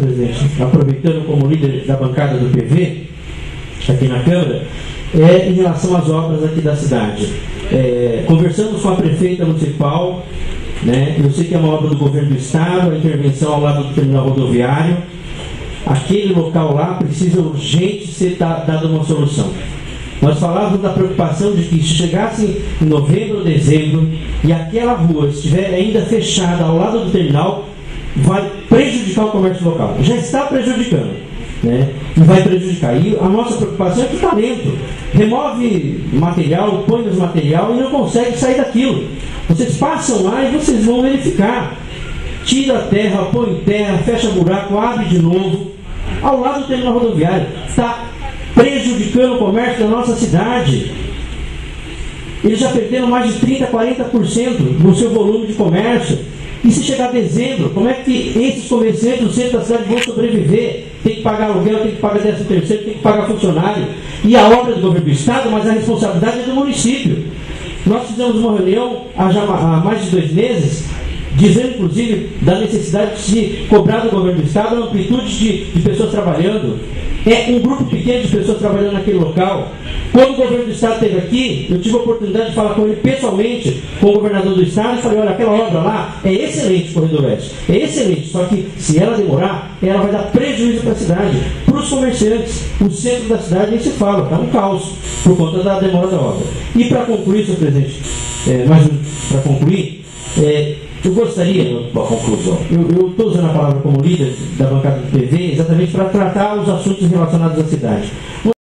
presidente, aproveitando como líder da bancada do PV, aqui na Câmara, em relação às obras aqui da cidade. Conversamos com a prefeita municipal, né? Eu sei que é uma obra do governo do estado, a intervenção ao lado do terminal rodoviário. Aquele local lá precisa urgente ser dada uma solução. Nós falávamos da preocupação de que se chegasse em novembro ou dezembro e aquela rua estiver ainda fechada ao lado do terminal, vai prejudicar o comércio local. Já está prejudicando, né? E vai prejudicar. E a nossa preocupação é que está lento. Remove material, põe nos material e não consegue sair daquilo. Vocês passam lá e vocês vão verificar. Tira a terra, põe terra, fecha buraco, abre de novo. Ao lado do terminal rodoviário. Está prejudicando o comércio da nossa cidade. Eles já perderam mais de 30%, 40% no seu volume de comércio. E se chegar a dezembro, como é que esses comerciantes do centro da cidade vão sobreviver? Tem que pagar aluguel, tem que pagar 13º, tem que pagar funcionário. E a obra do governo do estado, mas a responsabilidade é do município. Nós fizemos uma reunião há mais de 2 meses, dizendo inclusive da necessidade de se cobrar do governo do estado a amplitude de pessoas trabalhando. É um grupo pequeno de pessoas trabalhando naquele local. Quando o governo do estado esteve aqui, eu tive a oportunidade de falar com ele pessoalmente, com o governador do estado, e falei, olha, aquela obra lá é excelente, Corredor Oeste, é excelente, só que se ela demorar, ela vai dar prejuízo para a cidade, para os comerciantes. O centro da cidade nem se fala, está um caos por conta da demora da obra. E para concluir, senhor presidente, para concluir, eu gostaria, eu estou usando a palavra como líder da bancada do PV exatamente para tratar os assuntos relacionados à cidade.